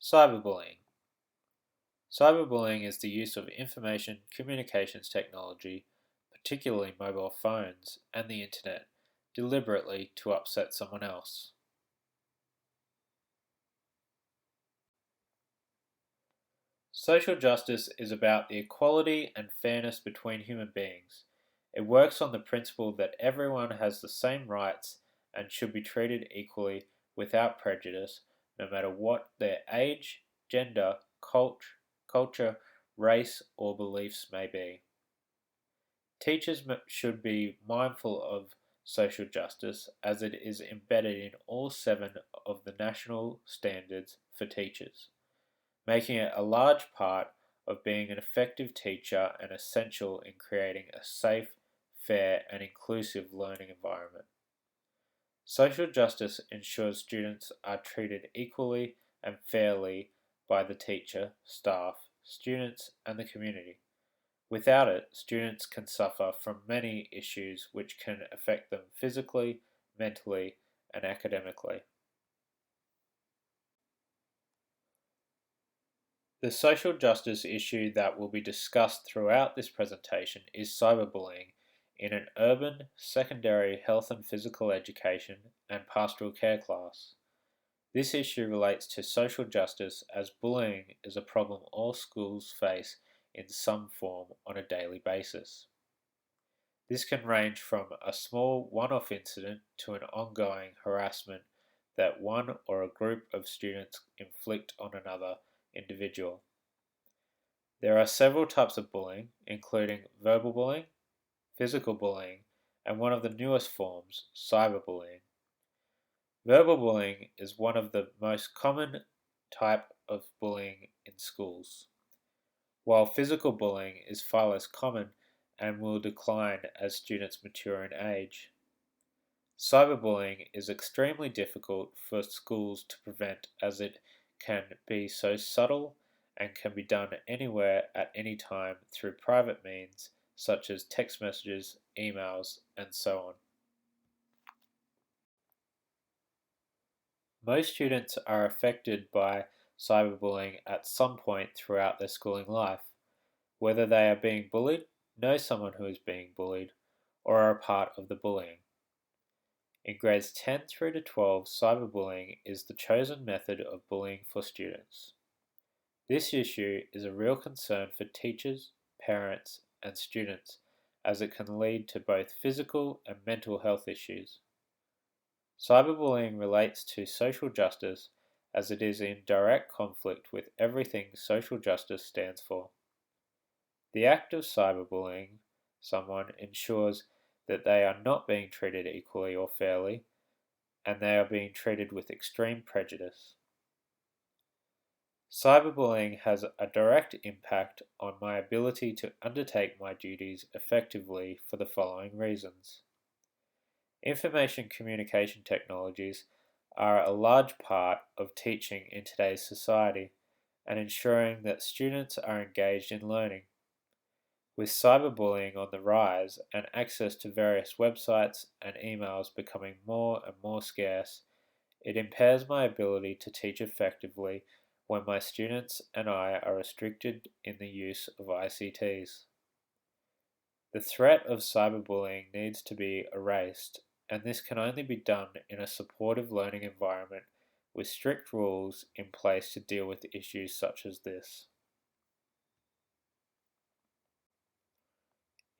Cyberbullying. Cyberbullying is the use of information communications technology, particularly mobile phones and the internet, deliberately to upset someone else. Social justice is about the equality and fairness between human beings. It works on the principle that everyone has the same rights and should be treated equally without prejudice, no matter what their age, gender, culture, race, or beliefs may be. Teachers should be mindful of social justice as it is embedded in all 7 of the national standards for teachers, making it a large part of being an effective teacher and essential in creating a safe, fair, and inclusive learning environment. Social justice ensures students are treated equally and fairly by the teacher, staff, students, and the community. Without it, students can suffer from many issues which can affect them physically, mentally, and academically. The social justice issue that will be discussed throughout this presentation is cyberbullying in an urban, secondary health and physical education and pastoral care class. This issue relates to social justice as bullying is a problem all schools face in some form on a daily basis. This can range from a small one-off incident to an ongoing harassment that one or a group of students inflict on another individual. There are several types of bullying, including verbal bullying, physical bullying, and one of the newest forms, cyberbullying. Verbal bullying is one of the most common type of bullying in schools, while physical bullying is far less common and will decline as students mature in age. Cyberbullying is extremely difficult for schools to prevent as it can be so subtle and can be done anywhere at any time through private means such as text messages, emails, and so on. Most students are affected by cyberbullying at some point throughout their schooling life, whether they are being bullied, know someone who is being bullied, or are a part of the bullying. In grades 10 through to 12, cyberbullying is the chosen method of bullying for students. This issue is a real concern for teachers, parents, and students as it can lead to both physical and mental health issues. Cyberbullying relates to social justice as it is in direct conflict with everything social justice stands for. The act of cyberbullying someone ensures that they are not being treated equally or fairly, and they are being treated with extreme prejudice. Cyberbullying has a direct impact on my ability to undertake my duties effectively for the following reasons. Information communication technologies are a large part of teaching in today's society and ensuring that students are engaged in learning. With cyberbullying on the rise and access to various websites and emails becoming more and more scarce, it impairs my ability to teach effectively when my students and I are restricted in the use of ICTs. The threat of cyberbullying needs to be erased, and this can only be done in a supportive learning environment with strict rules in place to deal with issues such as this.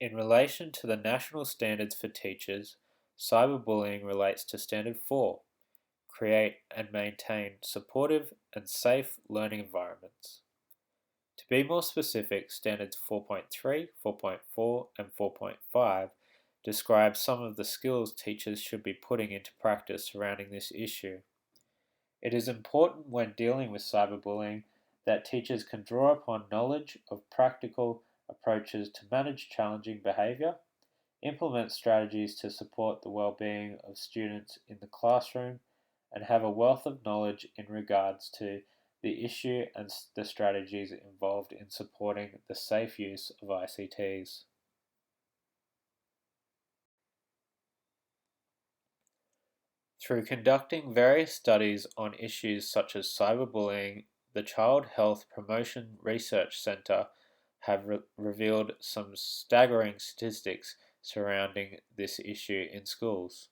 In relation to the national standards for teachers, cyberbullying relates to Standard 4, create and maintain supportive and safe learning environments. To be more specific, Standards 4.3, 4.4, and 4.5 describe some of the skills teachers should be putting into practice surrounding this issue. It is important when dealing with cyberbullying that teachers can draw upon knowledge of practical approaches to manage challenging behavior, implement strategies to support the well-being of students in the classroom, and have a wealth of knowledge in regards to the issue and the strategies involved in supporting the safe use of ICTs. Through conducting various studies on issues such as cyberbullying, the Child Health Promotion Research Center have revealed some staggering statistics surrounding this issue in schools.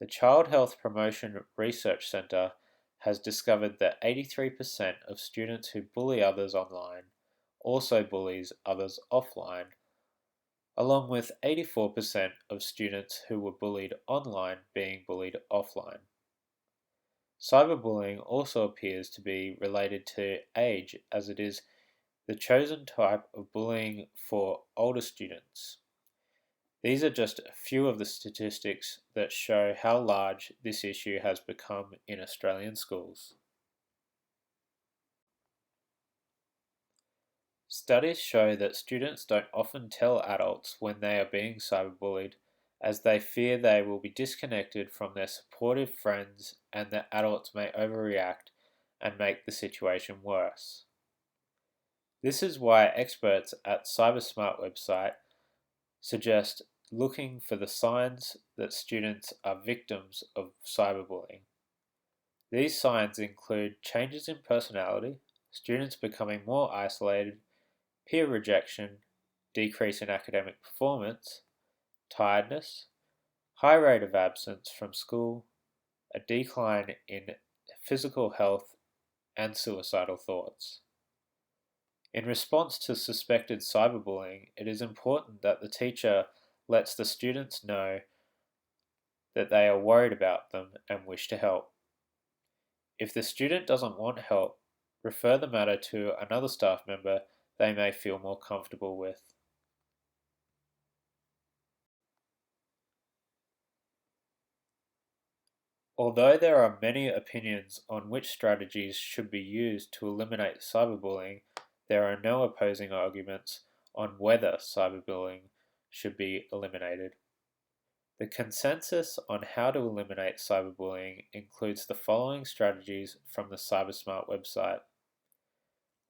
The Child Health Promotion Research Center has discovered that 83% of students who bully others online also bullies others offline, along with 84% of students who were bullied online being bullied offline. Cyberbullying also appears to be related to age, as it is the chosen type of bullying for older students. These are just a few of the statistics that show how large this issue has become in Australian schools. Studies show that students don't often tell adults when they are being cyberbullied, as they fear they will be disconnected from their supportive friends and that adults may overreact and make the situation worse. This is why experts at CyberSmart website suggest looking for the signs that students are victims of cyberbullying. These signs include changes in personality, students becoming more isolated, peer rejection, decrease in academic performance, tiredness, high rate of absence from school, a decline in physical health, and suicidal thoughts. In response to suspected cyberbullying, it is important that the teacher lets the students know that they are worried about them and wish to help. If the student doesn't want help, refer the matter to another staff member they may feel more comfortable with. Although there are many opinions on which strategies should be used to eliminate cyberbullying, there are no opposing arguments on whether cyberbullying should be eliminated. The consensus on how to eliminate cyberbullying includes the following strategies from the CyberSmart website.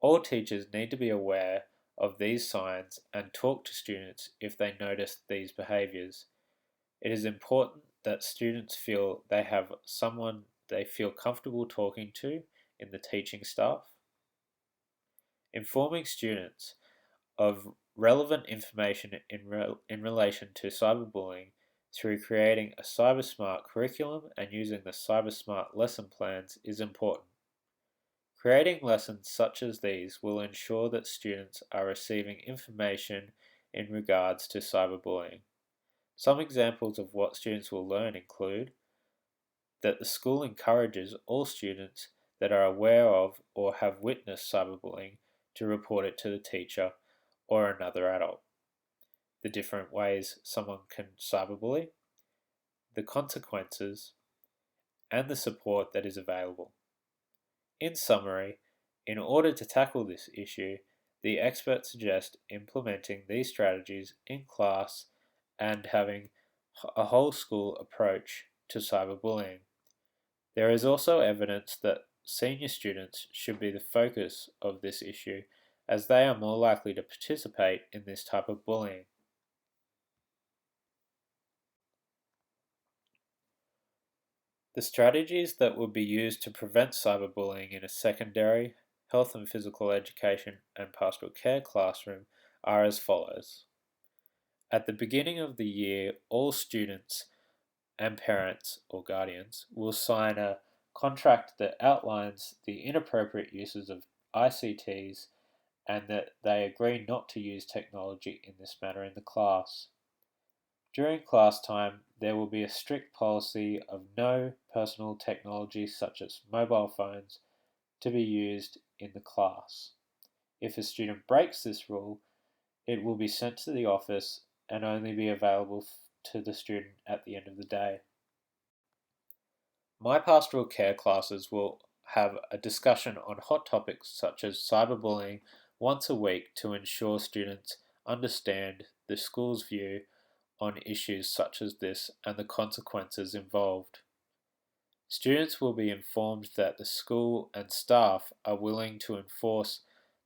All teachers need to be aware of these signs and talk to students if they notice these behaviors. It is important that students feel they have someone they feel comfortable talking to in the teaching staff. Informing students of relevant information in relation to cyberbullying through creating a CyberSmart curriculum and using the CyberSmart lesson plans is important. Creating lessons such as these will ensure that students are receiving information in regards to cyberbullying. Some examples of what students will learn include that the school encourages all students that are aware of or have witnessed cyberbullying to report it to the teacher or another adult. The different ways someone can cyberbully, the consequences, and the support that is available. In summary, in order to tackle this issue, the experts suggest implementing these strategies in class and having a whole school approach to cyberbullying. There is also evidence that senior students should be the focus of this issue, as they are more likely to participate in this type of bullying. The strategies that would be used to prevent cyberbullying in a secondary, health and physical education, and pastoral care classroom are as follows. At the beginning of the year, all students and parents or guardians will sign a contract that outlines the inappropriate uses of ICTs and that they agree not to use technology in this manner in the class. During class time, there will be a strict policy of no personal technology such as mobile phones to be used in the class. If a student breaks this rule, it will be sent to the office and only be available to the student at the end of the day. My pastoral care classes will have a discussion on hot topics such as cyberbullying once a week to ensure students understand the school's view on issues such as this and the consequences involved. Students will be informed that the school and staff are willing to enforce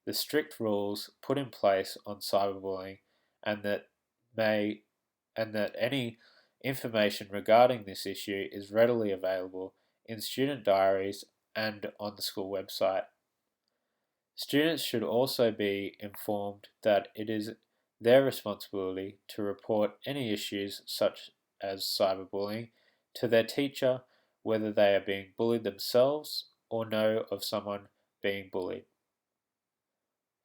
the strict rules put in place on cyberbullying and that any information regarding this issue is readily available in student diaries and on the school website. Students should also be informed that it is their responsibility to report any issues such as cyberbullying to their teacher, whether they are being bullied themselves or know of someone being bullied.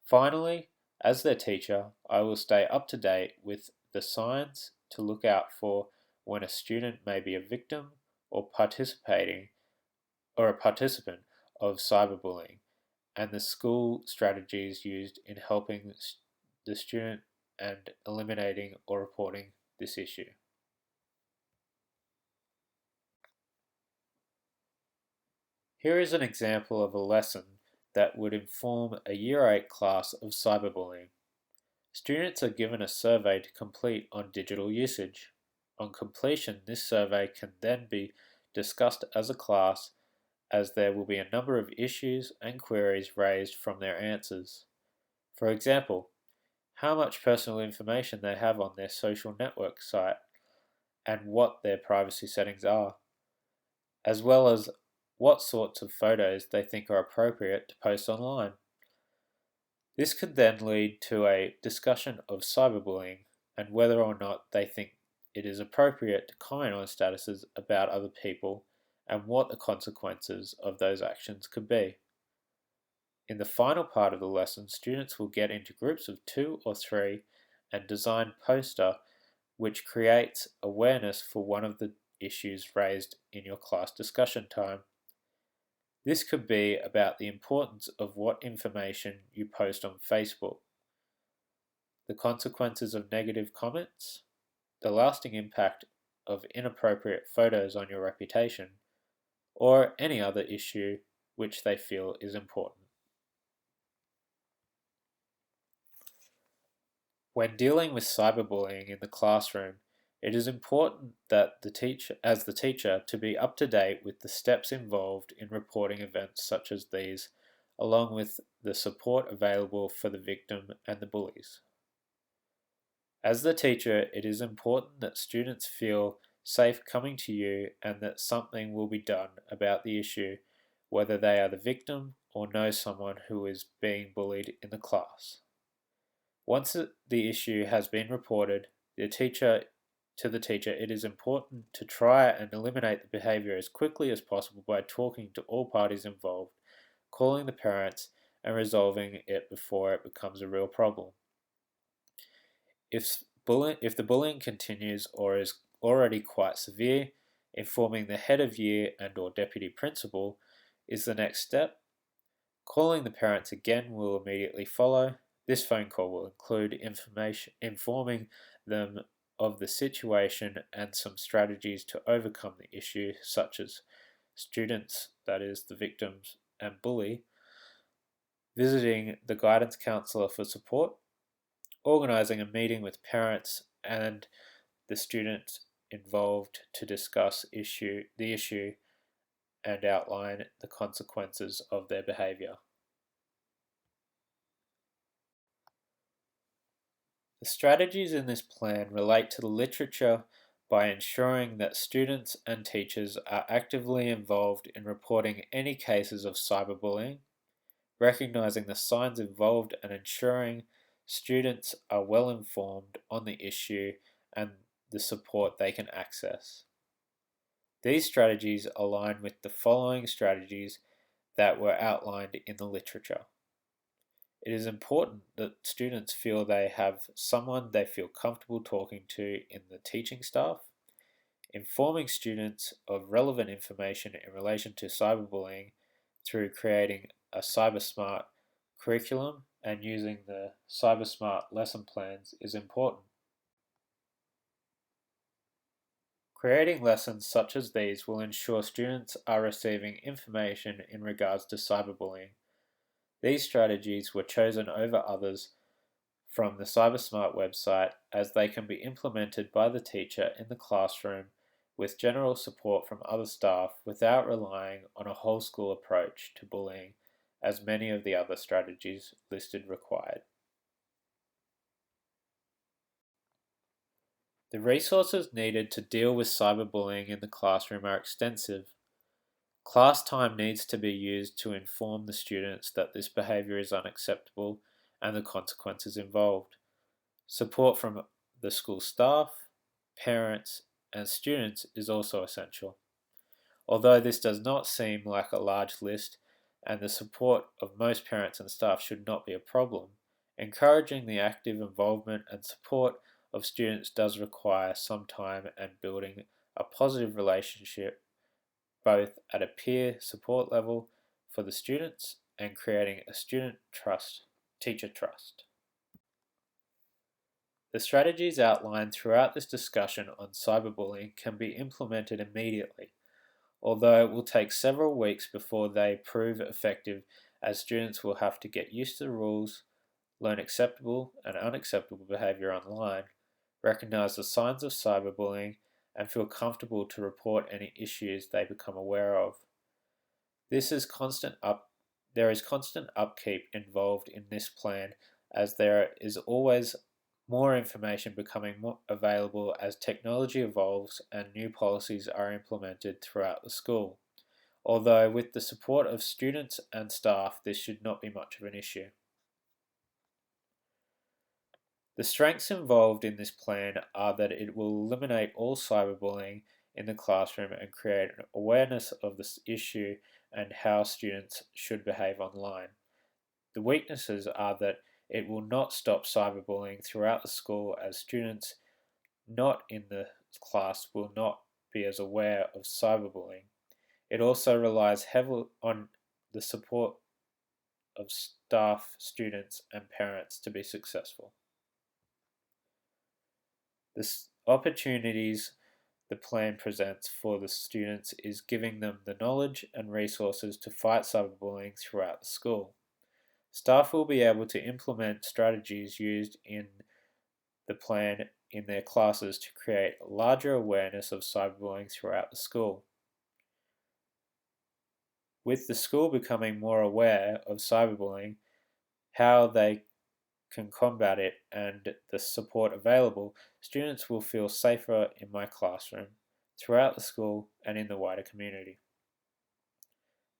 Finally, as their teacher, I will stay up to date with the signs to look out for when a student may be a victim or a participant of cyberbullying, and the school strategies used in helping the student and eliminating or reporting this issue. Here is an example of a lesson that would inform a Year 8 class of cyberbullying. Students are given a survey to complete on digital usage. On completion, this survey can then be discussed as a class, as there will be a number of issues and queries raised from their answers. For example, how much personal information they have on their social network site and what their privacy settings are, as well as what sorts of photos they think are appropriate to post online. This could then lead to a discussion of cyberbullying and whether or not they think it is appropriate to comment on statuses about other people and what the consequences of those actions could be. In the final part of the lesson, students will get into groups of 2 or 3 and design a poster which creates awareness for one of the issues raised in your class discussion time. This could be about the importance of what information you post on Facebook, the consequences of negative comments, the lasting impact of inappropriate photos on your reputation, or any other issue which they feel is important. When dealing with cyberbullying in the classroom, it is important that as the teacher, to be up to date with the steps involved in reporting events such as these, along with the support available for the victim and the bullies. As the teacher, it is important that students feel safe coming to you and that something will be done about the issue, whether they are the victim or know someone who is being bullied in the class. Once the issue has been reported, to the teacher, it is important to try and eliminate the behavior as quickly as possible by talking to all parties involved, calling the parents, and resolving it before it becomes a real problem. If the bullying continues or is already quite severe, informing the head of year and/or deputy principal is the next step. Calling the parents again will immediately follow. This phone call will include information informing them of the situation and some strategies to overcome the issue, such as students, that is, the victims and bully, visiting the guidance counselor for support, organising a meeting with parents and the students involved to discuss the issue and outline the consequences of their behaviour. The strategies in this plan relate to the literature by ensuring that students and teachers are actively involved in reporting any cases of cyberbullying, recognizing the signs involved and ensuring students are well informed on the issue and the support they can access. These strategies align with the following strategies that were outlined in the literature. It is important that students feel they have someone they feel comfortable talking to in the teaching staff, informing students of relevant information in relation to cyberbullying through creating a cybersmart curriculum and using the cybersmart lesson plans is important. Creating lessons such as these will ensure students are receiving information in regards to cyberbullying. These strategies were chosen over others from the CyberSmart website as they can be implemented by the teacher in the classroom with general support from other staff without relying on a whole school approach to bullying as many of the other strategies listed required. The resources needed to deal with cyberbullying in the classroom are extensive. Class time needs to be used to inform the students that this behavior is unacceptable and the consequences involved. Support from the school staff, parents, and students is also essential. Although this does not seem like a large list, and the support of most parents and staff should not be a problem, encouraging the active involvement and support of students does require some time and building a positive relationship both at a peer support level for the students and creating a teacher trust. The strategies outlined throughout this discussion on cyberbullying can be implemented immediately, although it will take several weeks before they prove effective, as students will have to get used to the rules, learn acceptable and unacceptable behavior online, recognize the signs of cyberbullying, and feel comfortable to report any issues they become aware of. There is constant upkeep involved in this plan, as there is always more information becoming more available as technology evolves and new policies are implemented throughout the school. Although with the support of students and staff, this should not be much of an issue. The strengths involved in this plan are that it will eliminate all cyberbullying in the classroom and create an awareness of this issue and how students should behave online. The weaknesses are that it will not stop cyberbullying throughout the school, as students not in the class will not be as aware of cyberbullying. It also relies heavily on the support of staff, students, and parents to be successful. The opportunities the plan presents for the students is giving them the knowledge and resources to fight cyberbullying throughout the school. Staff will be able to implement strategies used in the plan in their classes to create larger awareness of cyberbullying throughout the school. With the school becoming more aware of cyberbullying, how they can combat it, and the support available, students will feel safer in my classroom, throughout the school, and in the wider community.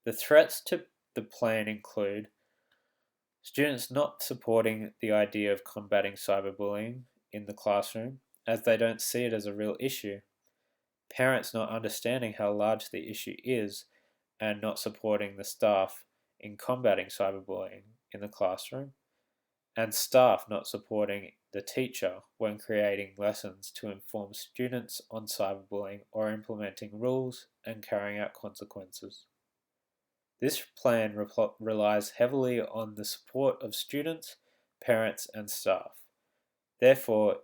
The threats to the plan include students not supporting the idea of combating cyberbullying in the classroom, as they don't see it as a real issue, parents not understanding how large the issue is and not supporting the staff in combating cyberbullying in the classroom, and staff not supporting the teacher when creating lessons to inform students on cyberbullying or implementing rules and carrying out consequences. This plan relies heavily on the support of students, parents, and staff. Therefore,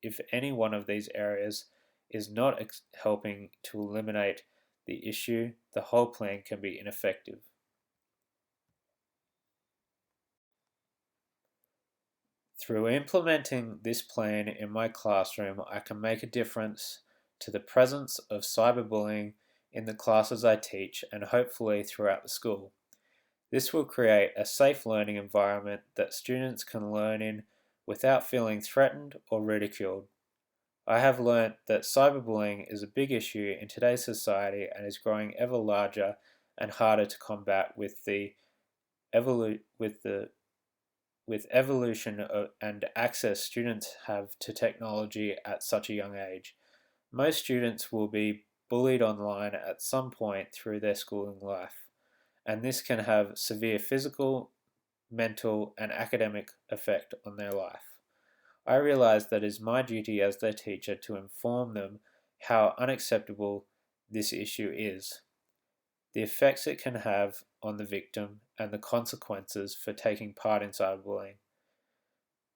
if any one of these areas is not helping to eliminate the issue, the whole plan can be ineffective. Through implementing this plan in my classroom, I can make a difference to the presence of cyberbullying in the classes I teach and hopefully throughout the school. This will create a safe learning environment that students can learn in without feeling threatened or ridiculed. I have learnt that cyberbullying is a big issue in today's society and is growing ever larger and harder to combat with the evolution and access students have to technology at such a young age. Most students will be bullied online at some point through their schooling life, and this can have severe physical, mental, and academic effect on their life. I realize that it is my duty as their teacher to inform them how unacceptable this issue is, the effects it can have on the victim, and the consequences for taking part in cyberbullying.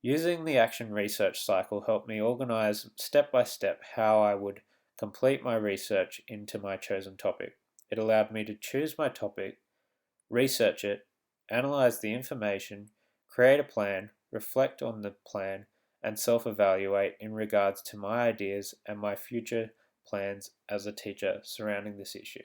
Using the action research cycle helped me organize step by step how I would complete my research into my chosen topic. It allowed me to choose my topic, research it, analyze the information, create a plan, reflect on the plan, and self-evaluate in regards to my ideas and my future plans as a teacher surrounding this issue.